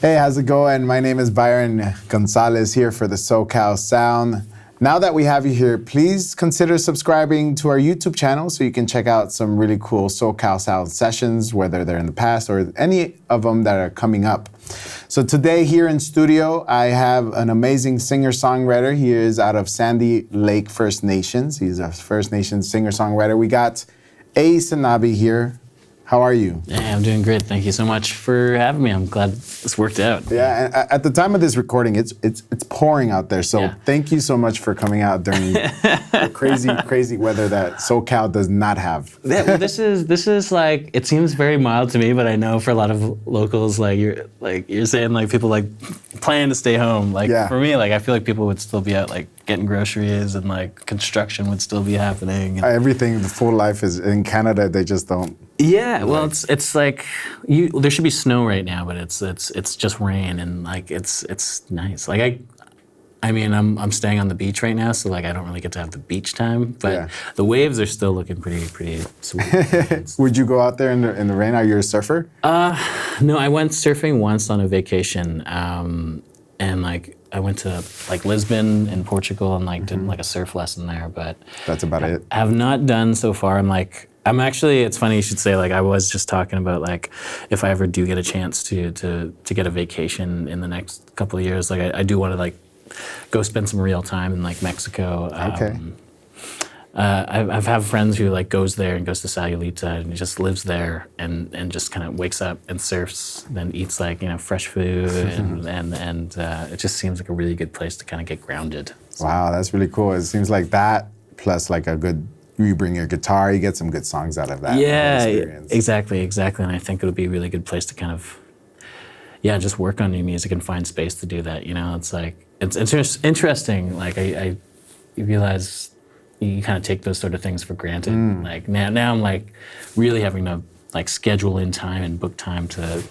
Hey, how's it going? My name is Byron Gonzalez here for the SoCal Sound. Now that we have you here, please consider subscribing to our YouTube channel so you can check out some really cool SoCal Sound Sessions, whether they're in the past or any of them that are coming up. So today here in studio, I have an amazing singer-songwriter. He is out of Sandy Lake First Nations. He's a First Nations singer-songwriter. We got Aysanabee here. How are you? Yeah, I'm doing great. Thank you so much for having me. I'm glad this worked out. Yeah, and at the time of this recording, it's pouring out there. So Thank you so much for coming out during the crazy weather that SoCal does not have. Yeah, well, this is like, it seems very mild to me, but I know for a lot of locals, you're saying like people like plan to stay home. Like for me, like I feel like people would still be out like getting groceries and like construction would still be happening. And everything, the full life is in Canada. They just don't. Yeah, well, it's like there should be snow right now, but it's just rain and like it's nice. Like I mean I'm staying on the beach right now, so like I don't really get to have the beach time, but the waves are still looking pretty sweet. Would you go out there in the rain? Are you a surfer? No, I went surfing once on a vacation, and like I went to like Lisbon in Portugal and like did like a surf lesson there, but that's about it. I have not done so far. I'm actually, it's funny you should say, like I was just talking about like if I ever do get a chance to get a vacation in the next couple of years, like I do want to like go spend some real time in like Mexico. Okay. I've have friends who like goes there and goes to Sayulita and just lives there and just kind of wakes up and surfs, then eats like, fresh food and it just seems like a really good place to kind of get grounded. So. Wow, that's really cool. It seems like that plus like you bring your guitar, you get some good songs out of that. Yeah, exactly. And I think it would be a really good place to kind of, just work on new music and find space to do that. It's like, it's interesting. Like I realize you kind of take those sort of things for granted. Like now I'm like really having to like schedule in time and book time to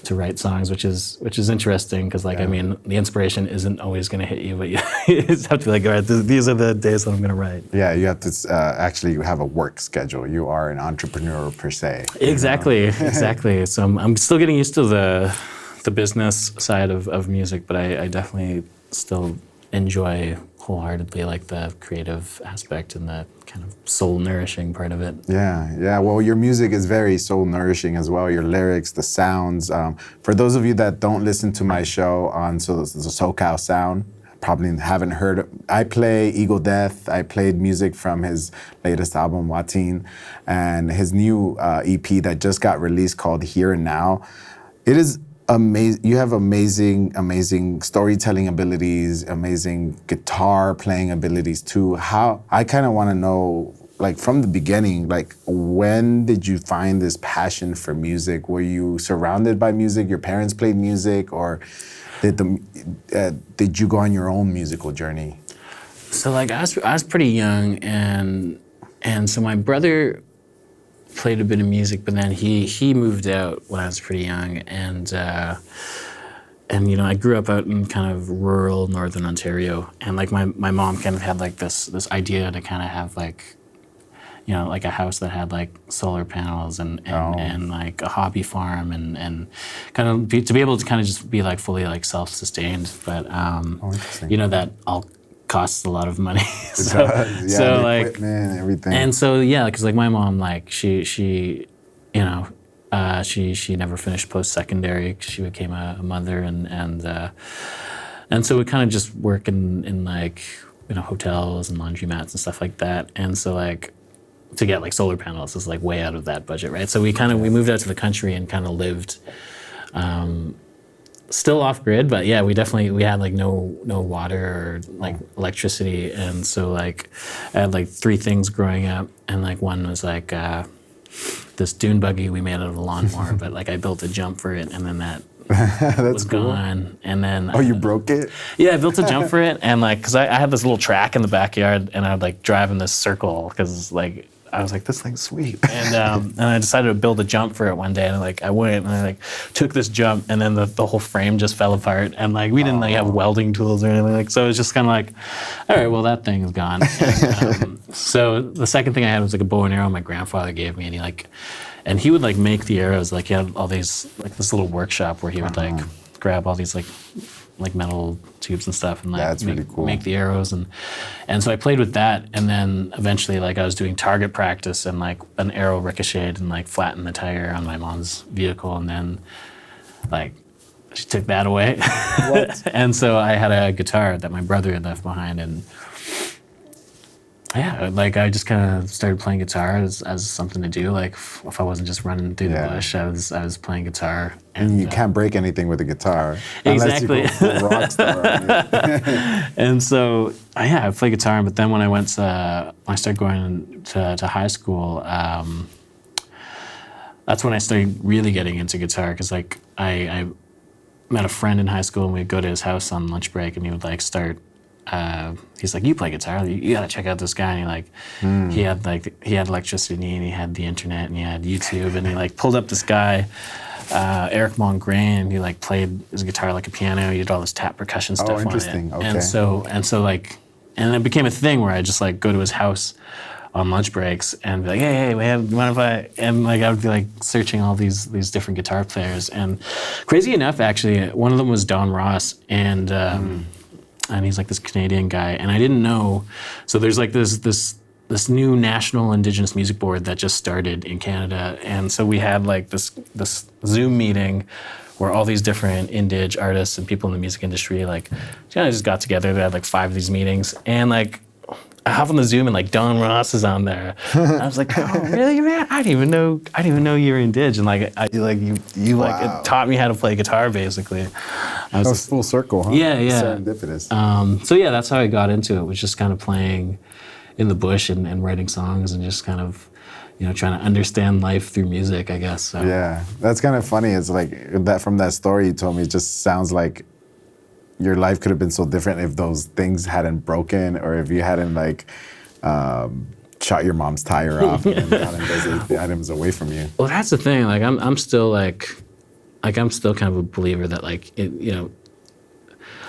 write songs, which is interesting because like I mean the inspiration isn't always going to hit you, but you just have to be like, all right, these are the days that I'm going to write. Yeah, you have to actually have a work schedule. You are an entrepreneur per se. Exactly. So I'm still getting used to the business side of music, but I definitely still enjoy wholeheartedly like the creative aspect and the kind of soul nourishing part of it. Yeah. Well, your music is very soul nourishing as well. Your lyrics, the sounds. For those of you that don't listen to my show on the SoCal Sound, probably haven't heard. I play Eagle Death. I played music from his latest album, Watin, and his new EP that just got released called Here and Now. It is amazing. You have amazing storytelling abilities, amazing guitar playing abilities too. How I kind of want to know, like from the beginning, like when did you find this passion for music? Were you surrounded by music? Your parents played music, or did you go on your own musical journey? So like I was pretty young, and so my brother played a bit of music, but then he moved out when I was pretty young, and I grew up out in kind of rural northern Ontario, and like my mom kind of had like this idea to kind of have like like a house that had like solar panels and like a hobby farm and kind of to be able to kind of just be like fully like self-sustained, but that all costs a lot of money. So like equipment and everything. And so because like my mom, like she never finished post-secondary because she became a mother, and so we kind of just work in like hotels and laundromats and stuff like that, and so like to get like solar panels is like way out of that budget, right? So we moved out to the country and kind of lived still off grid, but we had like no water or like electricity, and so like I had like three things growing up, and like one was like this dune buggy we made out of a lawnmower, but like I built a jump for it, and then that was gone, and then you broke it? Yeah, I built a jump for it, and like because I had this little track in the backyard, and I would like drive in this circle because like I was like, this thing's sweet. And I decided to build a jump for it one day, and I went and I like took this jump, and then the whole frame just fell apart, and like we didn't like have welding tools or anything, like so it was just kind of like, all right, well that thing is gone. And, so the second thing I had was like a bow and arrow my grandfather gave me, and and he would like make the arrows. Like he had all these like this little workshop where he would like grab all these like metal tubes and stuff and like That's really cool. make the arrows and so I played with that, and then eventually like I was doing target practice and like an arrow ricocheted and like flattened the tire on my mom's vehicle, and then like she took that away. What? And so I had a guitar that my brother had left behind, and yeah, like I just kind of started playing guitar as something to do. Like if I wasn't just running through the bush, I was playing guitar. And you can't break anything with a guitar. Exactly. Unless you go full rock star on it. And so I played guitar, but then when I started going to high school, that's when I started really getting into guitar, because like I met a friend in high school, and we'd go to his house on lunch break, and he would like start. He's like, you play guitar, you gotta check out this guy. And he had electricity, and he had the internet, and he had YouTube, and he like pulled up this guy, Eric Mongrain, and he like played his guitar like a piano. He did all this tap percussion stuff on it. Interesting. Okay. And it became a thing where I just like go to his house on lunch breaks and be like, hey, you mind if I, and like I would be like searching all these different guitar players. And crazy enough, actually, one of them was Don Ross, and he's like this Canadian guy, and I didn't know. So there's like this new National Indigenous Music Board that just started in Canada, and so we had like this Zoom meeting where all these different Indig artists and people in the music industry like kind of just got together. They had like 5 of these meetings, and like I hop on the Zoom and like Don Ross is on there. And I was like, oh really, man? I didn't even know you were Indig, and like you like it taught me how to play guitar basically. That was full circle, huh? Yeah. Serendipitous. So yeah, that's how I got into it, was just kind of playing in the bush and writing songs and just kind of, trying to understand life through music, I guess. So. Yeah, that's kind of funny. It's like that from that story you told me, it just sounds like your life could have been so different if those things hadn't broken, or if you hadn't like shot your mom's tire off and gotten those items away from you. Well, that's the thing. Like I'm still I'm still kind of a believer that like I'm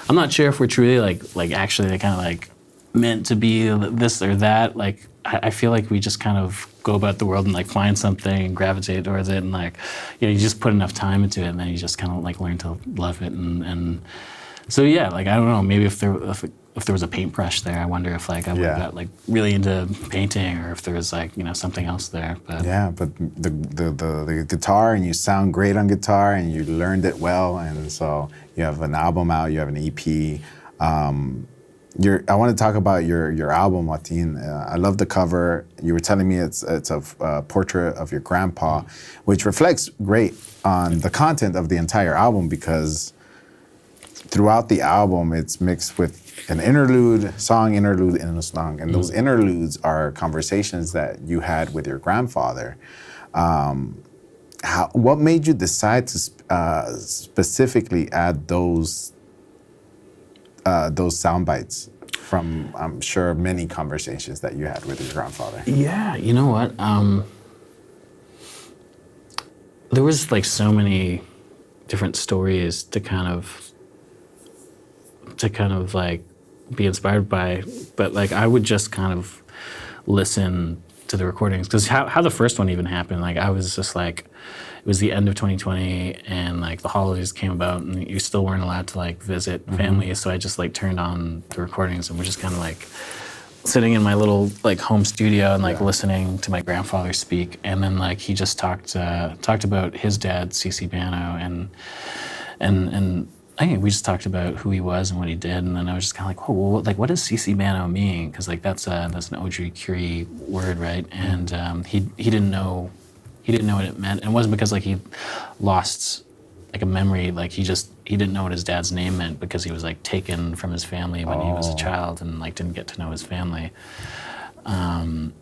not sure if we're truly like actually kind of like meant to be this or that. Like I feel like we just kind of go about the world and like find something and gravitate towards it, and like you just put enough time into it, and then you just kind of like learn to love it. And so yeah, like I don't know, maybe if there was a paintbrush there, I wonder if like I would have got like really into painting, or if there was like something else there. But yeah, but the guitar, and you sound great on guitar, and you learned it well, and so you have an album out, you have an EP. I want to talk about your album, Joaquin. I love the cover. You were telling me it's a portrait of your grandpa, which reflects great on the content of the entire album, because throughout the album it's mixed with an interlude, and a song. And those interludes are conversations that you had with your grandfather. What made you decide to specifically add those sound bites from, I'm sure, many conversations that you had with your grandfather? Yeah, you know what? There was like so many different stories to kind of like be inspired by, but like I would just kind of listen to the recordings, because how the first one even happened, like I was just like, it was the end of 2020, and like the holidays came about, and you still weren't allowed to like visit family, so I just like turned on the recordings, and we're just kind of like sitting in my little like home studio and like listening to my grandfather speak, and then like he just talked about his dad, CC Bano, and I think we just talked about who he was and what he did, and then I was just kind of like, oh, well, like what does CC Bano mean? Because like that's an Ojibwe Curie word, right? And he didn't know what it meant, and it wasn't because like he lost like a memory, like he didn't know what his dad's name meant, because he was like taken from his family when he was a child and like didn't get to know his family, and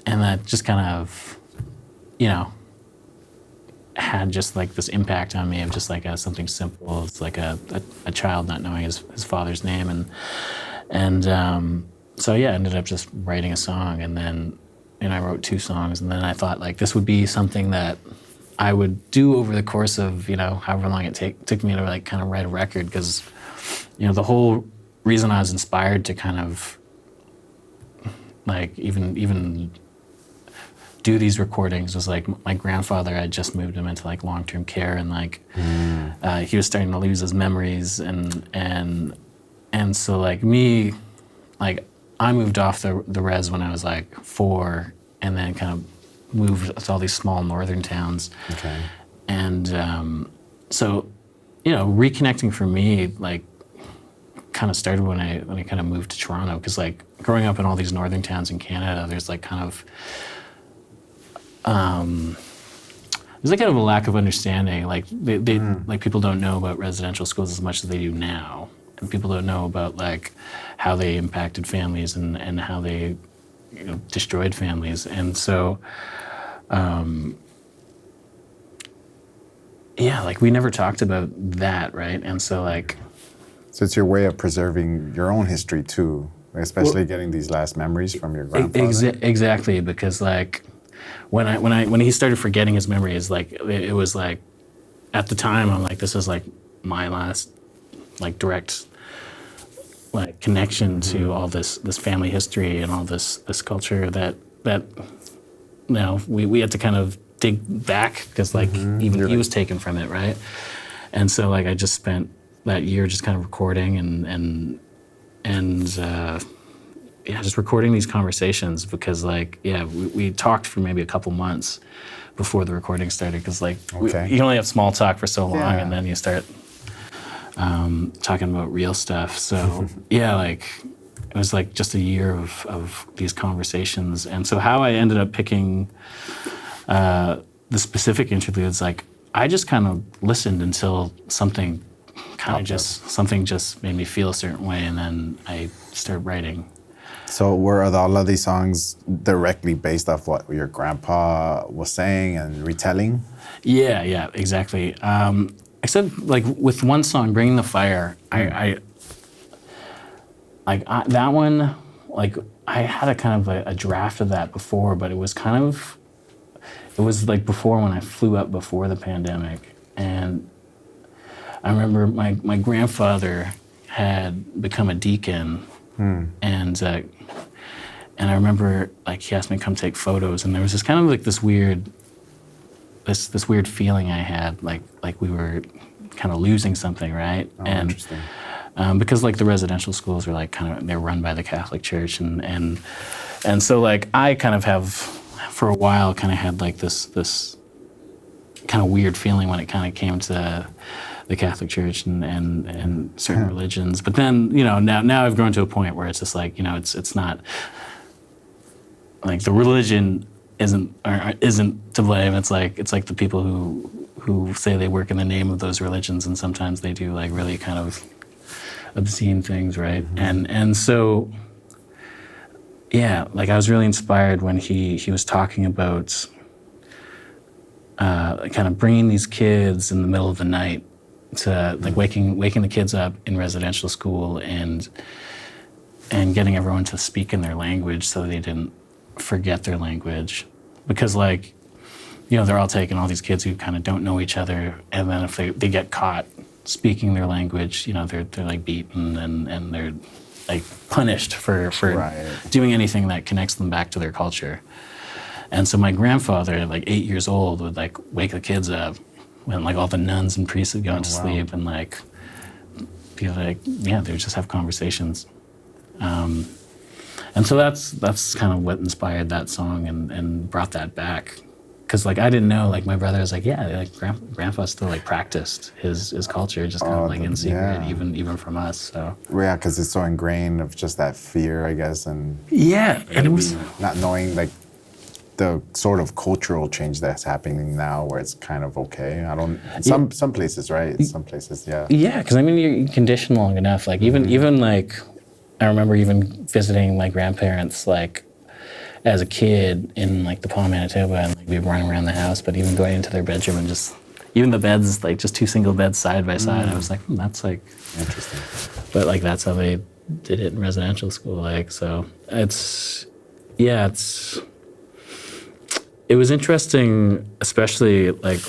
that just kind of had just like this impact on me of just like something simple. It's like a child not knowing his father's name, and so yeah, I ended up just writing a song, and then I wrote 2 songs, and then I thought like this would be something that I would do over the course of however long it took me to like kind of write a record, because the whole reason I was inspired to kind of like even do these recordings was like my grandfather had just moved him into like long-term care, and like he was starting to lose his memories, and so like me, like I moved off the res when I was like 4, and then kind of moved to all these small northern towns. Okay. And so, you know, reconnecting for me, like, kind of started when I kind of moved to Toronto, because like growing up in all these northern towns in Canada, there's like kind of there's like kind of a lack of understanding. Like they like people don't know about residential schools as much as they do now, and people don't know about like how they impacted families and how they, you know, destroyed families. And so yeah, like we never talked about that, right? And so like, so it's your way of preserving your own history too, especially getting these last memories from your grandfather. Exactly, because like when he started forgetting his memories, like it was like at the time I'm like, this is like my last like direct like connection to all this family history and all this culture that you know we had to kind of dig back, because like even he was taken from it, right? And so like I just spent that year just kind of recording and yeah, just recording these conversations, because like, yeah, we talked for maybe a couple months before the recording started, because like you can only have small talk for so long, and then you start talking about real stuff. So yeah, like it was like just a year of these conversations. And so how I ended up picking the specific interludes, like I just kind of listened until something just made me feel a certain way, and then I started writing. So were all of these songs directly based off what your grandpa was saying and retelling? Yeah, exactly. Except like with one song, "Bringing the Fire," I that one, like I had a kind of a draft of that before, but it was like before when I flew up before the pandemic, and I remember my grandfather had become a deacon, and I remember like he asked me to come take photos, and there was this kind of like this weird feeling I had, like we were kind of losing something, right? Oh, and interesting. because like the residential schools were like kind of, they're run by the Catholic Church, and so like I kind of have for a while kind of had like this kind of weird feeling when it kind of came to the Catholic Church and certain religions. But then, you know, now I've grown to a point where it's just like, you know, it's not like the religion isn't to blame. It's like the people who say they work in the name of those religions, and sometimes they do like really kind of obscene things, right? And so yeah, like I was really inspired when he was talking about kind of bringing these kids in the middle of the night to like waking the kids up in residential school and getting everyone to speak in their language so they didn't forget their language. Because like, you know, they're all taking all these kids who kind of don't know each other, and then if they get caught speaking their language, you know, they're like beaten and they're like punished for doing anything that connects them back to their culture. And so my grandfather, like 8 years old, would like wake the kids up when like all the nuns and priests had gone to sleep, and like be like, yeah, they would just have conversations. And so that's kind of what inspired that song and brought that back. Because like I didn't know, like my brother was like, yeah, like grandpa still like practiced his culture just kind of like in secret, even from us. So yeah, because it's so ingrained of just that fear, I guess, and and it was not knowing like the sort of cultural change that's happening now, where it's kind of okay. Some places, right? Some places, yeah. Yeah, because I mean you're conditioned long enough. Like even like I remember even visiting my grandparents like as a kid in like the Paw, Manitoba, and like we'd run around the house, but even going into their bedroom and just even the beds, like just 2 single beds side by side, I was like, that's like interesting. But like that's how they did it in residential school, like so it was interesting, especially like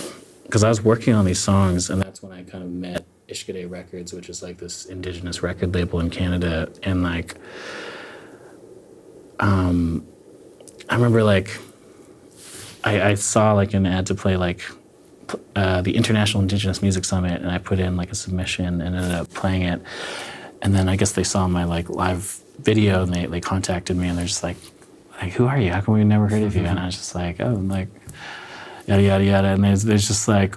because I was working on these songs, and that's when I kind of met Ishkade Records, which is like this indigenous record label in Canada, and like I remember like I saw like an ad to play like the International Indigenous Music Summit, and I put in like a submission and ended up playing it. And then I guess they saw my like live video, and they contacted me, and they're just like, who are you? How come we've never heard of you? And I was just like, oh, I'm like, yada yada yada. And there's just like,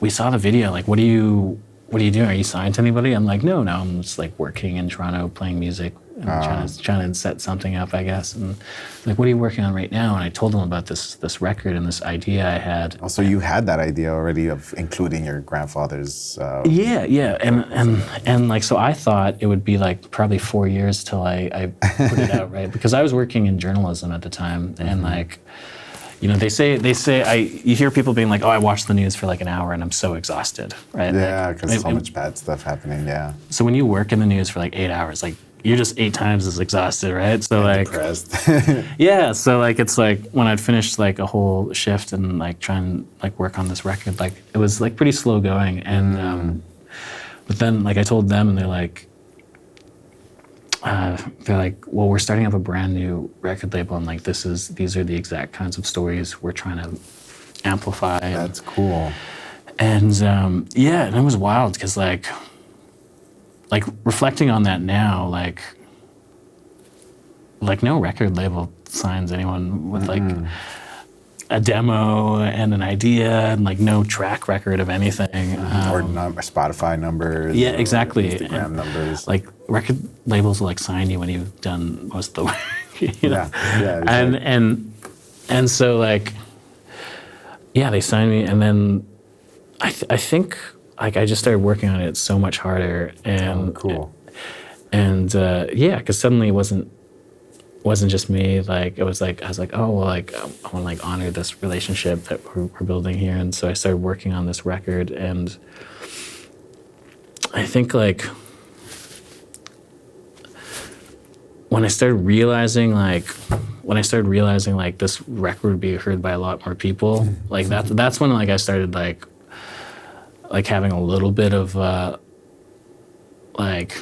we saw the video. Like, what are you doing? Are you signed to anybody? I'm like, no, I'm just like working in Toronto, playing music, and trying to set something up, I guess. And like, what are you working on right now? And I told them about this record and this idea I had. Also, you had that idea already of including your grandfather's. Yeah, and like, so I thought it would be like probably 4 years till I put it out, right? Because I was working in journalism at the time, and like, you know, they say you hear people being like, oh, I watch the news for like an hour and I'm so exhausted, right? Yeah, because so much bad stuff happening. Yeah. So when you work in the news for like 8 hours, like you're just 8 times as exhausted, right? So like depressed. Yeah, so like it's like when I'd finished like a whole shift and like try and like work on this record, like it was like pretty slow going, and but then like I told them, and they're like, well, we're starting up a brand new record label, and like these are the exact kinds of stories we're trying to amplify. That's cool. And yeah, and it was wild because like reflecting on that now, like no record label signs anyone with like a demo and an idea and like no track record of anything. Or Spotify numbers. Yeah, exactly. Instagram numbers. Like record labels will like sign you when you've done most of the work. You know? Yeah. Exactly. And so like, yeah, they signed me, and then I think like I just started working on it so much harder, and cool. And yeah, because suddenly it wasn't just me. Like it was like I was like, oh well, like I want to like honor this relationship that we're building here, and so I started working on this record, and I think like when I started realizing like this record would be heard by a lot more people, like that's when like I started like having a little bit of like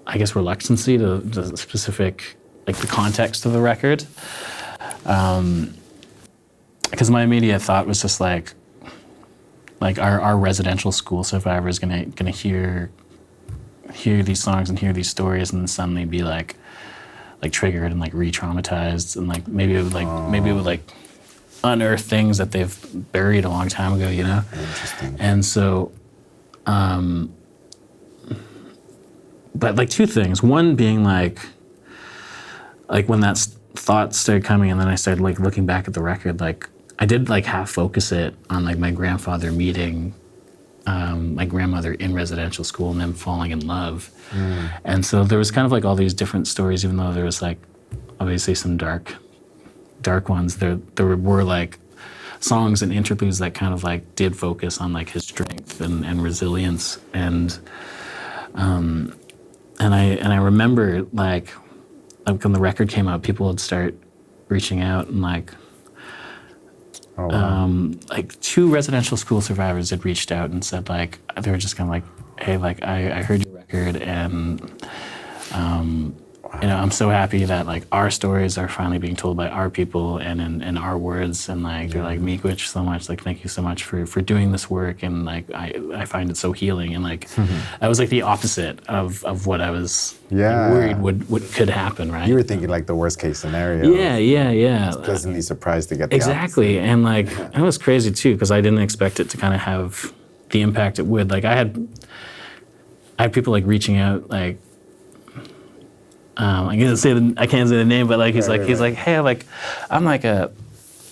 I guess reluctancy to the specific, like the context of the record, because my immediate thought was just like our residential school survivors gonna hear these songs and hear these stories and then suddenly be like triggered and like re-traumatized, and like maybe it would unearth things that they've buried a long time ago, you know. Interesting. And so but like two things. One being like when that thought started coming, and then I started like looking back at the record, like I did like half focus it on like my grandfather meeting my grandmother in residential school and them falling in love. And so there was kind of like all these different stories, even though there was like obviously some dark ones. There were like songs and interludes that kind of like did focus on like his strength and resilience, and I remember like when the record came out, people would start reaching out, and like like 2 residential school survivors had reached out and said like they were just kind of like, hey, like I heard your record, and you know, I'm so happy that like our stories are finally being told by our people and in our words, and like they're like, Miigwech so much, like thank you so much for doing this work, and like I find it so healing, and like that was like the opposite of what I was worried what could happen, right? You were thinking like the worst case sscenario. Yeah. Pleasantly surprised to get the exactly, opposite. and like it was crazy too because I didn't expect it to kind of have the impact it would. Like I had people like reaching out like. I can't say the name, but like he's like, hey, like I'm like a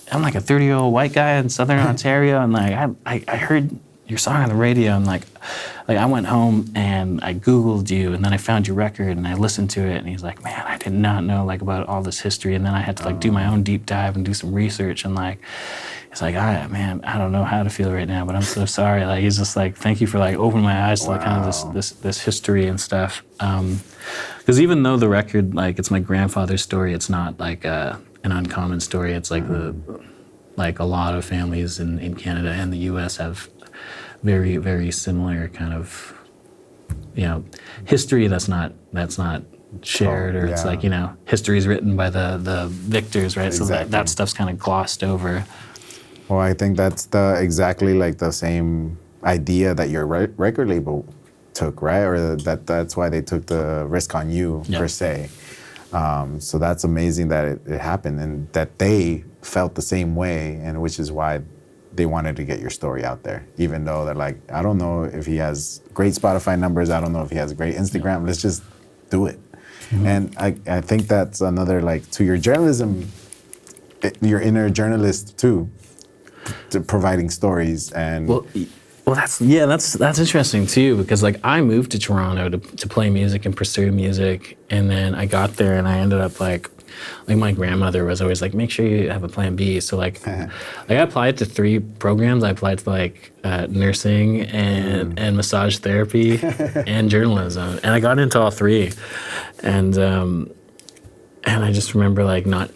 30-year-old white guy in Southern Ontario, and like I heard your song on the radio, and like I went home and I Googled you, and then I found your record and I listened to it, and he's like, man, I did not know like about all this history, and then I had to like do my own deep dive and do some research, and like it's like, man, I don't know how to feel right now, but I'm so sorry. Like he's just like, thank you for like opening my eyes to like kind of this history and stuff. Because even though the record, like it's my grandfather's story, it's not like an uncommon story. It's like like a lot of families in Canada and the U.S. have very, very similar kind of, you know, history that's not shared, or it's yeah. like, history is written by the victors, right? So that stuff's kind of glossed over. Well, I think that's exactly like the same idea that your record label took, right? Or that's why they took the risk on you, per se. So that's amazing that it happened, and that they felt the same way, and which is why they wanted to get your story out there, even though they're like, I don't know if he has great Spotify numbers, I don't know if he has great Instagram, let's just do it. Mm-hmm. And I think that's another, like, to your journalism, your inner journalist too, to providing stories. And well, that's interesting too, because like I moved to Toronto to play music and pursue music, and then I got there and I ended up like my grandmother was always like, make sure you have a plan B. So like I applied to 3 programs. I applied to like nursing and massage therapy and journalism, and I got into all 3. And I just remember like not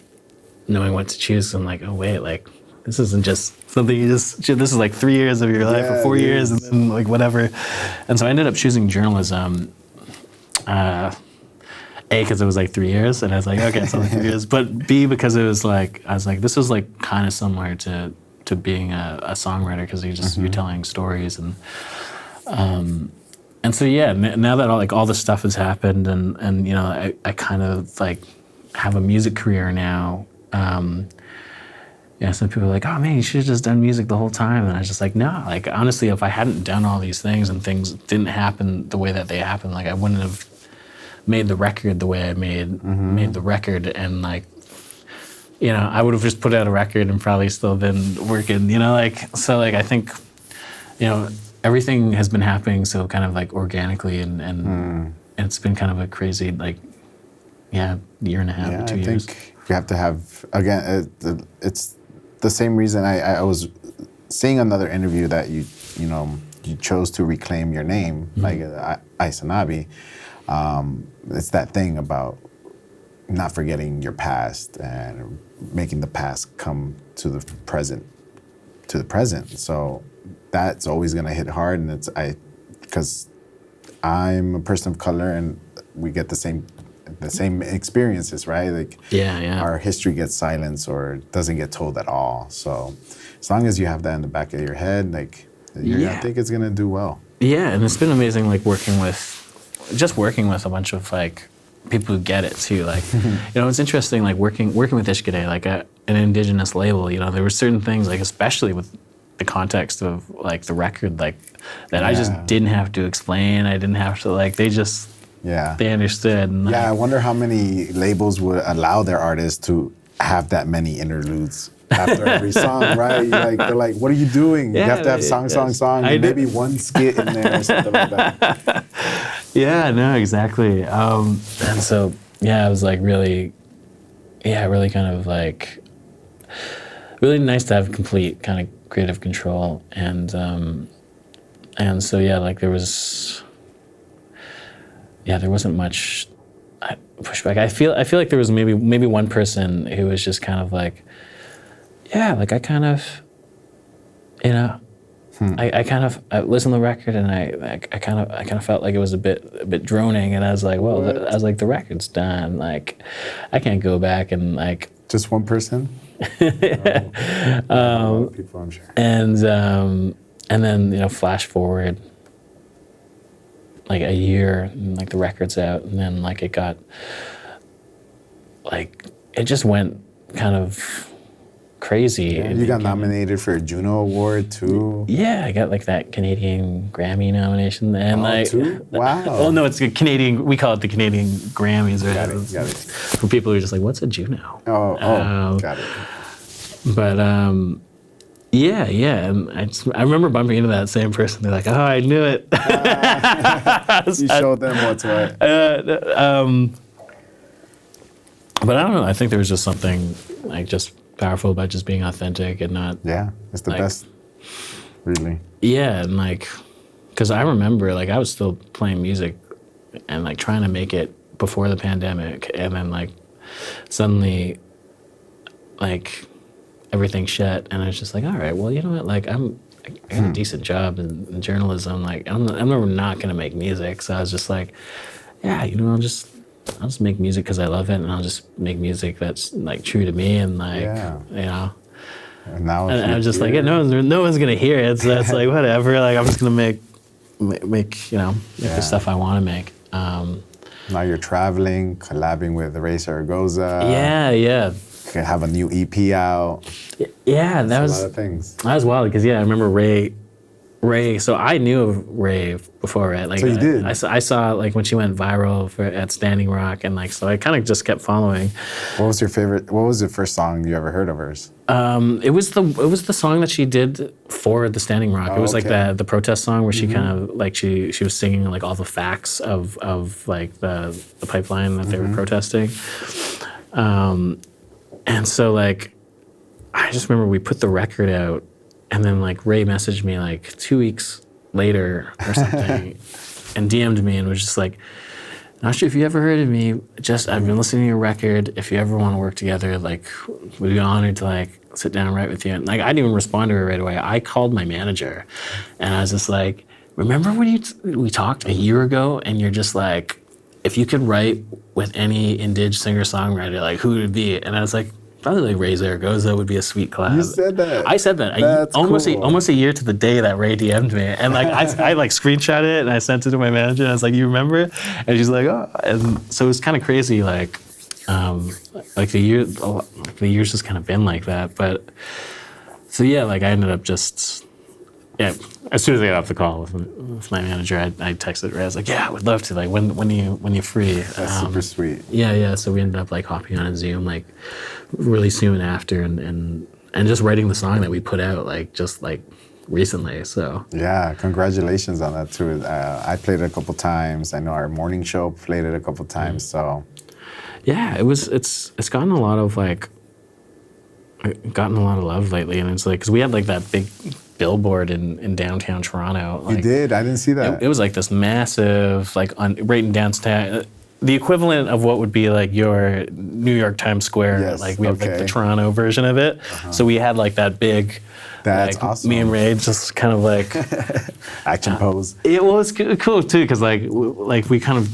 knowing what to choose. I'm like, oh wait, like this isn't just something you just, this is like 3 years of your life, or 4 years, and then like whatever. And so I ended up choosing journalism. A, because it was like 3 years, and I was like, okay, it's only 3 years. But B, because it was like, I was like, this was like kind of similar to being a songwriter, because you're telling stories, and so yeah. Now that all this stuff has happened, and I kind of like have a music career now. Some people are like, oh man, you should have just done music the whole time. And I was just like, no, like honestly, if I hadn't done all these things and things didn't happen the way that they happened, like I wouldn't have made the record the way I made the record. And like, I would have just put out a record and probably still been working, so like I think, everything has been happening so kind of like organically, and it's been kind of a crazy like, year and a half, 2 years. I think you have to have, again, it's the same reason I was seeing another interview that you chose to reclaim your name, like Aysanabee. It's that thing about not forgetting your past and making the past come to the present. So that's always gonna hit hard, and because I'm a person of color and we get the same experiences, right? Like our history gets silenced or doesn't get told at all. So as long as you have that in the back of your head, like I think it's gonna do well. Yeah, and it's been amazing, like working with a bunch of like people who get it too. Like, it's interesting, like working with Ishkade, like an indigenous label. There were certain things, like especially with the context of like the record, like that I just didn't have to explain. I didn't have to like. They just they understood. And I wonder how many labels would allow their artists to have that many interludes after every song, right? Like they're like, what are you doing? You have to have song, and maybe one skit in there or something like that. Yeah, no, exactly. And so, it was like really kind of like, really nice to have complete kind of creative control. And so, like there wasn't much pushback. I feel like there was maybe one person who was just kind of like, like I kind of, I listened to the record, and I kind of felt like it was a bit droning, and I was like, well, the record's done. Like, I can't go back and like. Just one person. People, I'm sure. And then flash forward like a year, and like the record's out, and then like it got like it just went kind of crazy. Yeah, you got nominated for a Juno Award too. Yeah, I got like that Canadian Grammy nomination, and too? Wow. Oh no, it's a Canadian. We call it the Canadian Grammys, right? Got it. For people who are just like, what's a Juno? Got it. But and I remember bumping into that same person. They're like, oh, I knew it. You showed them what's what. But I don't know. I think there was just something like just powerful about just being authentic and not. Yeah, it's the best, really. Yeah, and like, because I remember like I was still playing music and like trying to make it before the pandemic, and then like suddenly like everything shut, and I was just like, all right, well, you know what, like I got a decent job in journalism, like I'm never not gonna make music, so I was just like, I'll just I'll just make music because I love it, and I'll just make music that's like true to me, and like you know. And now And I'm just like, yeah, no one's gonna hear it. So it's like whatever. Like I'm just gonna make the stuff I want to make. Now you're traveling, collabing with Raye Zaragoza. Yeah. You have a new EP out. Yeah, that was a lot of things. That was wild because I remember Raye. So I knew of Raye before, right? Like, so you did. I saw like when she went viral at Standing Rock, and like so I kind of just kept following. What was your favorite? What was the first song you ever heard of hers? It was the song that she did for the Standing Rock. It was like the protest song where she kind of like she was singing like all the facts of like the pipeline that they were protesting. And so like I just remember we put the record out. And then like Raye messaged me like 2 weeks later or something and DM'd me and was just like, not sure if you ever heard of me, just I've been listening to your record. If you ever want to work together, like we'd be honored to like sit down and write with you. And like I didn't even respond to her right away. I called my manager and I was just like, remember when we talked a year ago and you're just like, if you could write with any Indig singer-songwriter, like who would it be? And I was like, probably like Raye Zaragoza would be a sweet collab. You said that. I said that. That's almost a year to the day that Raye DM'd me. And like I like screenshot it and I sent it to my manager and I was like, you remember? And she's like, oh. And so it was kind of crazy, like the years just kind of been like that. But so yeah, like I ended up just as soon as I got off the call with my manager, I texted Raye. I was like, yeah, I would love to. Like when you're free. That's super sweet. Yeah. So we ended up like hopping on a Zoom like really soon after and just writing the song that we put out like just like recently. So yeah, congratulations on that too. I played it a couple times. I know our morning show played it a couple times. So yeah, it's gotten a lot of love lately, and it's like because we had like that big billboard in downtown Toronto. Like, you did? I didn't see that. It was like this massive like right in downtown. The equivalent of what would be like your New York Times Square. Yes, like we have like the Toronto version of it. So we had like that big. That's like, awesome. Me and Raye just kind of like action pose. It was cool too because like we kind of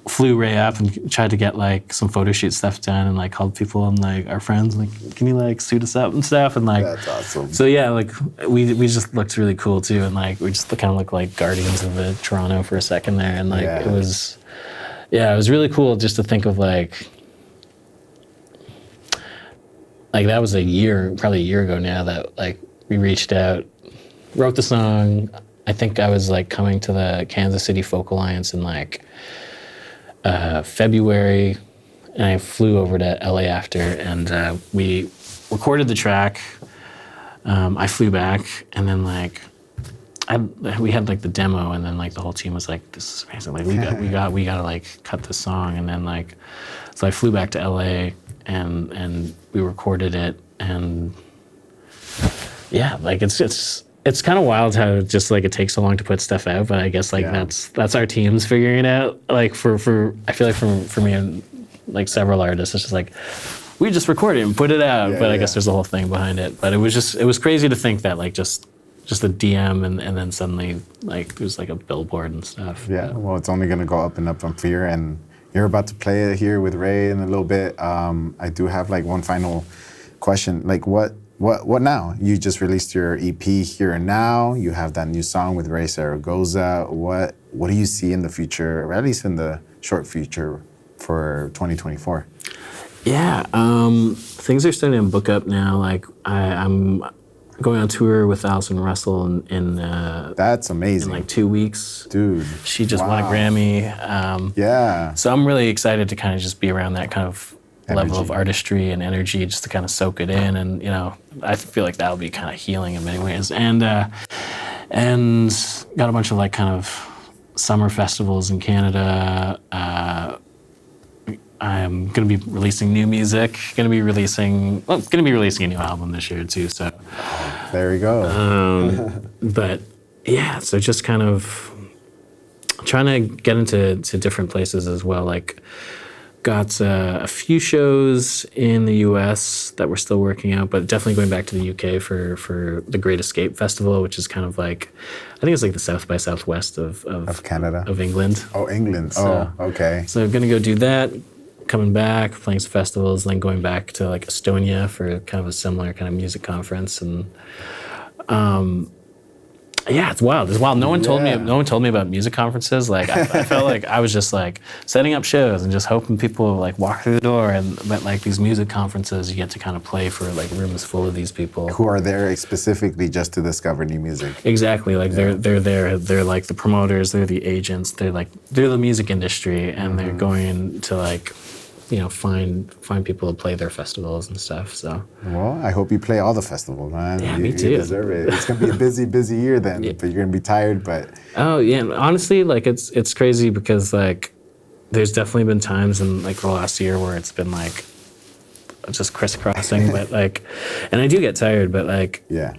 flew Raye up and tried to get like some photo shoot stuff done and like called people and like our friends like, can you like suit us up and stuff and like. That's awesome. So yeah, like we just looked really cool too and like we just kind of looked like guardians of the Toronto for a second there and like it was really cool just to think of like that was probably a year ago now that like we reached out, wrote the song. I think I was like coming to the Kansas City Folk Alliance in like February, and I flew over to LA after, and we recorded the track. I flew back, and then like we had like the demo, and then like the whole team was like, "This is amazing! Like we got to like cut this song." And then like, so I flew back to LA, and we recorded it, and yeah, like it's kind of wild how just like it takes so long to put stuff out, but I guess like that's our teams figuring it out. Like for I feel like for me and like several artists, it's just like we just record it and put it out. But I guess there's a whole thing behind it. But it was crazy to think that like just a DM and then suddenly like there's like a billboard and stuff. Yeah, well, it's only gonna go up and up from here, and you're about to play it here with Raye in a little bit. I do have like one final question. Like what now? You just released your EP Here and Now. You have that new song with Raye Zaragoza. What do you see in the future, or at least in the short future, for 2024? Yeah, things are starting to book up now. Like I'm going on tour with Allison Russell in that's amazing. In like 2 weeks. Dude. She just won a Grammy. So I'm really excited to kind of just be around that kind of level of artistry and energy just to kind of soak it in, and you know I feel like that'll be kind of healing in many ways, and got a bunch of like kind of summer festivals in Canada. I'm gonna be releasing new music, gonna be releasing a new album this year too, so there we go. But yeah, so just kind of trying to get into different places as well, like got a few shows in the U.S. that we're still working out, but definitely going back to the U.K. for the Great Escape Festival, which is kind of like, I think it's like the South by Southwest of Canada, of England. Oh, England. So, okay. So I'm gonna go do that. Coming back, playing some festivals, then going back to like Estonia for kind of a similar kind of music conference, and yeah, it's wild. It's wild. No one told me about music conferences. Like I felt like I was just like setting up shows and just hoping people like walk through the door. But like these music conferences, you get to kind of play for like rooms full of these people who are there specifically just to discover new music. Exactly. Like they're there. They're like the promoters. They're the agents. They're the music industry, and they're going to like, you know, find people to play their festivals and stuff. So, well, I hope you play all the festivals, man. Yeah, me too. You deserve it. It's gonna be a busy year then, but you're gonna be tired. But oh yeah, and honestly, like it's crazy because like there's definitely been times in like the last year where it's been like just crisscrossing, but like, and I do get tired, but like, yeah,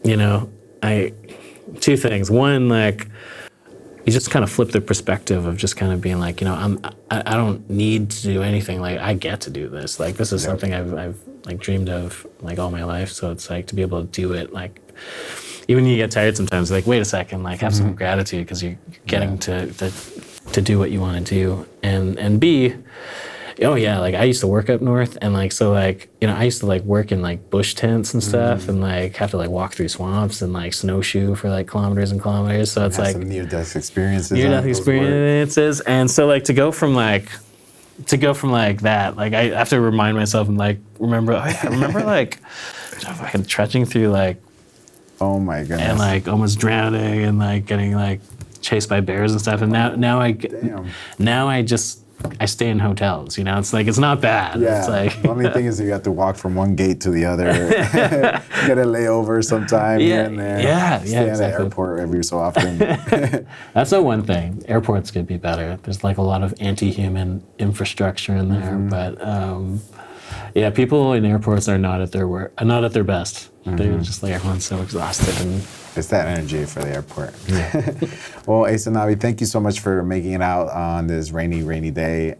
you know, two things. One, like, you just kind of flip the perspective of just kind of being like, you know, I don't need to do anything. Like, I get to do this. Like, this is something I've like dreamed of like all my life. So it's like to be able to do it. Like, even when you get tired sometimes, like, wait a second, like have some gratitude because you're getting to do what you want to do. And B, oh yeah, like I used to work up north, and like so like, you know, I used to like work in like bush tents and stuff, and like have to like walk through swamps and like snowshoe for like kilometers and kilometers. So it's like some near-death experiences. And so like to go from like that, like I have to remind myself and like remember like fucking trudging through like, oh my goodness, and like almost drowning and like getting like chased by bears and stuff. And now I stay in hotels, you know. It's like, it's not bad. Yeah. It's like, the only thing is you have to walk from one gate to the other. Get a layover sometime here and there. Stay at the airport every so often. That's the one thing. Airports could be better. There's like a lot of anti-human infrastructure in there, but yeah, people in airports are not at their best. They're just like, everyone's so exhausted, and it's that energy for the airport. Well, Aysanabee, thank you so much for making it out on this rainy day.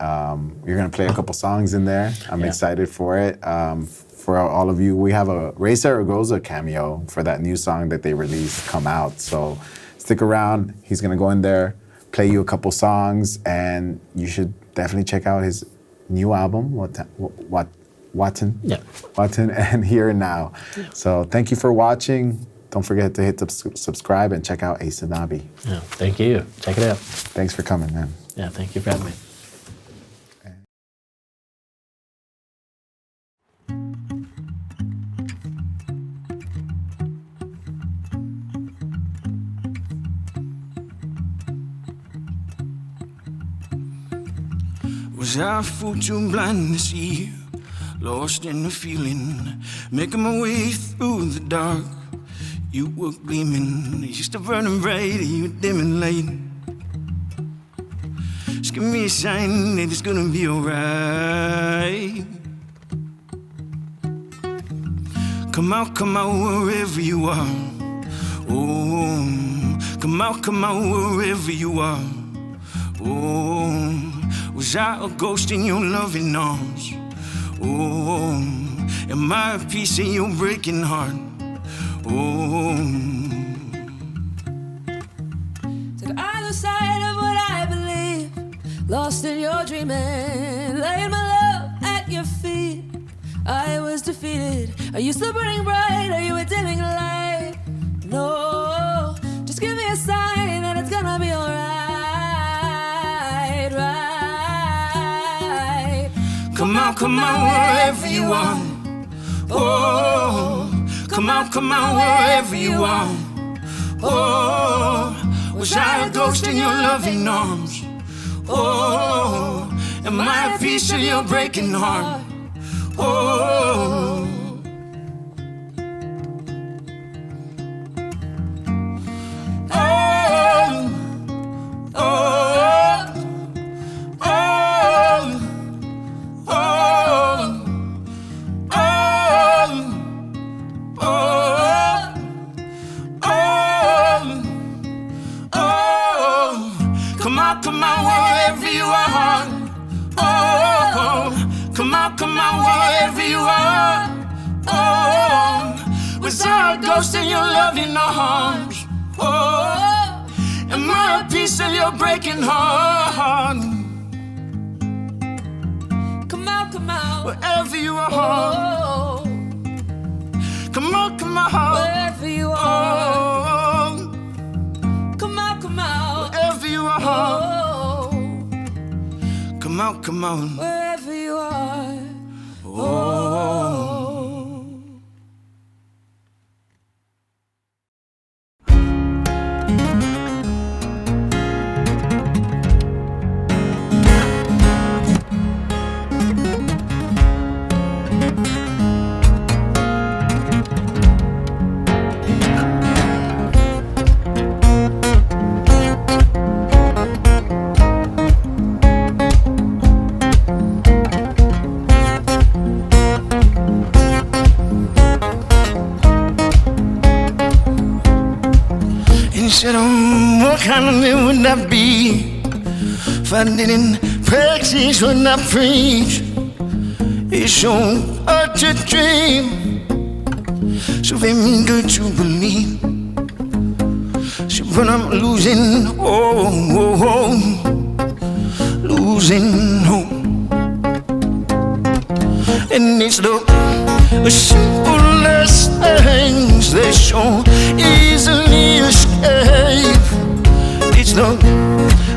You're gonna play a couple songs in there. I'm excited for it. For all of you, we have a Raye Zaragoza cameo for that new song that they released come out. So stick around. He's gonna go in there, play you a couple songs, and you should definitely check out his new album, Watan, and Here and Now. Yeah. So thank you for watching. Don't forget to hit subscribe and check out Aysanabee. Yeah, thank you. Check it out. Thanks for coming, man. Yeah, thank you for having me. Was I a fool too blind to see? Lost in the feeling, making my way through the dark. You were gleaming, used to burning bright, you were dimming light. Just give me a sign that it's gonna be alright. Come out wherever you are. Oh, come out wherever you are. Oh, was I a ghost in your loving arms? Oh, am I a piece of your breaking heart? Oh, took either side of what I believe, lost in your dreaming, laying my love at your feet. I was defeated. Are you still burning bright? Are you a dimming light? No, just give me a sign and it's gonna be alright. Come out wherever you are. Oh, come out wherever you are. Oh, was I a ghost in your loving arms? Oh, am I a piece of your breaking heart? Oh, come out wherever you are. Oh, come out, wherever you are. Oh, was I a ghost in your loving arms? Oh, am I a piece of your breaking heart? Come out, wherever you are. oh, Come out, wherever you are. oh, Come out, wherever you are. oh, Come out, wherever you are. oh. Said, what kind of man would that be if I didn't practice when I preach? It's so hard to dream, so very good to believe. So, but I'm losing, losing hope. And it's the simplest things they so easily escape. It's the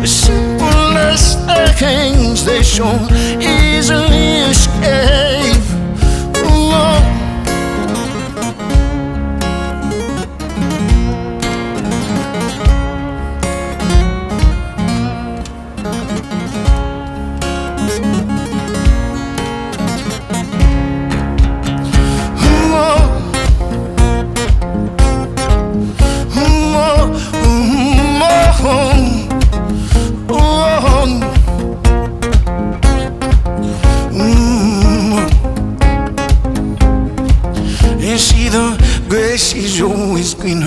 simplest things they so easily escape. Oh. Is always greener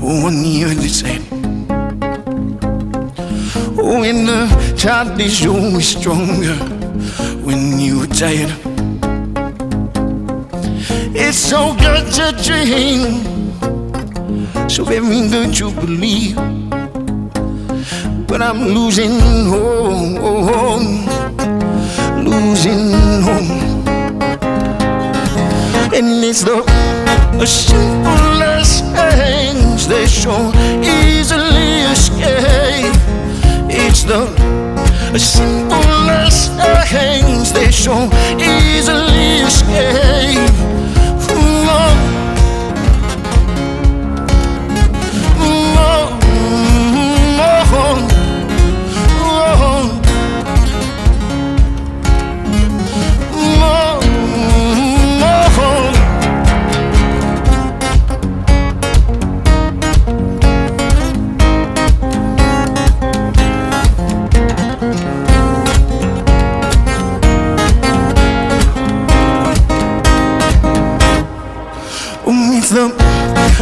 on the other side. Oh, and the child is always stronger when you're tired. It's so good to dream, so very good to believe. But I'm losing losing hope. And it's the simplest things they so easily escape. It's the simplest things they so easily escape.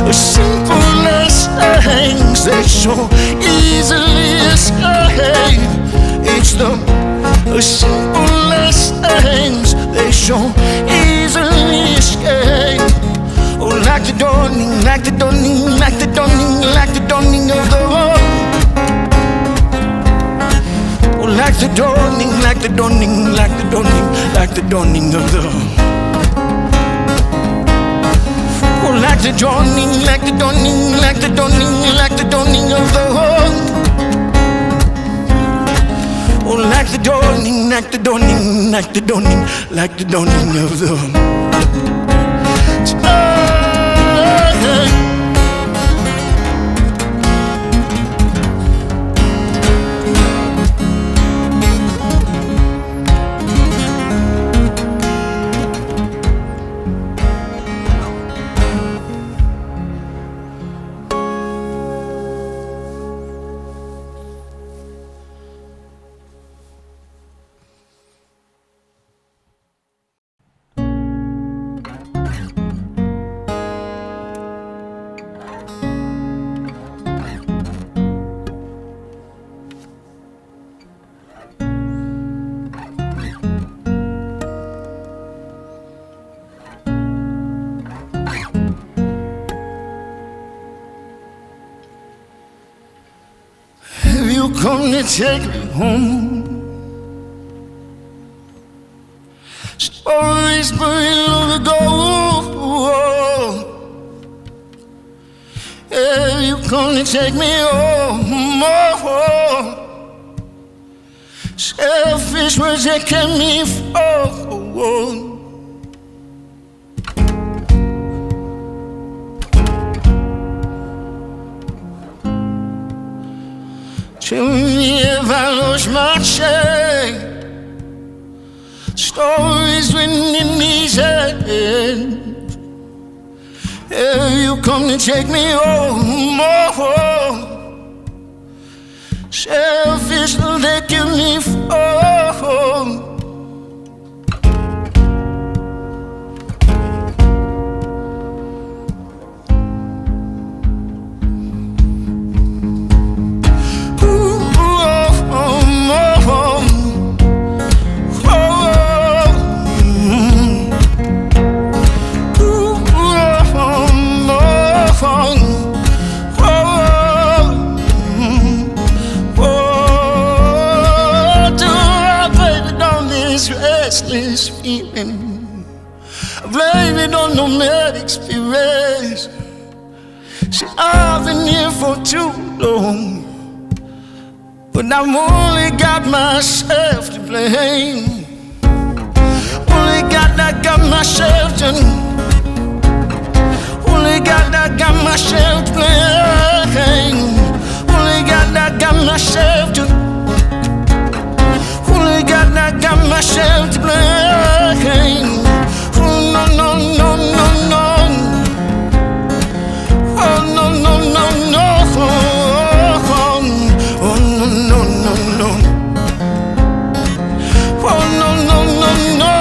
The simplest things they so easily escape. It's the simplest things they so easily escape. Oh, like the dawning, like the dawning, like the dawning, like the dawning of the world. Oh, like the dawning, like the dawning, like the dawning, like the dawning of the world. Oh, like the dawning, like the dawning, like the dawning, like the dawning of the world. Oh, like the dawning, like the dawning, like the dawning, like the dawning of the world. If you come to take me home, stories buried long ago. If you come to take me home, selfish words that kept me from. Tell me if I lost my shame. Stories written in these hands. If you come to take me home, selfish will they give me from. Restless feeling, I blame it on no bad experience. See, I've been here for too long, but I've only got myself to blame. Only got myself to. Only got myself to blame. Only got myself to. I got myself to blame. Oh no no no no no. Oh no no no no. Oh no no no no. Oh no no no no.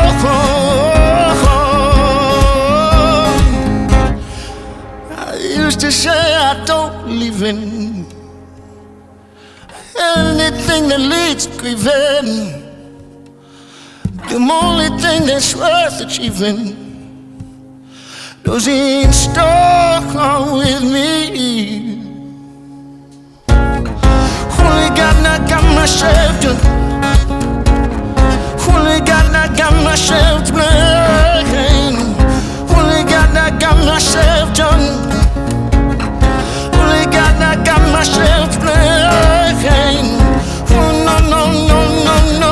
I used to say I don't believe in anything that leads to grieving. The only thing that's worth achieving, those ain't stuck with me. Only got myself to. Only got myself to blame. Only got myself to. Only got myself to blame. Oh no no no no no.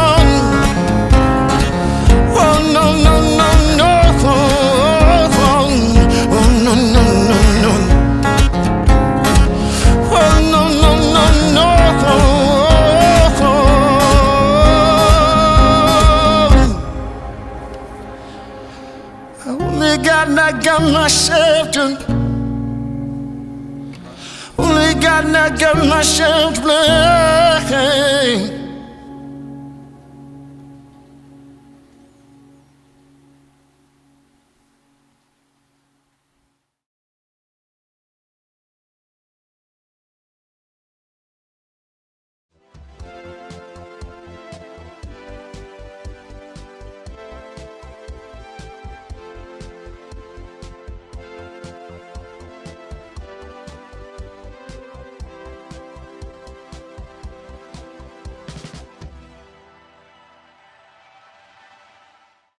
I got myself to. Only got myself to blame.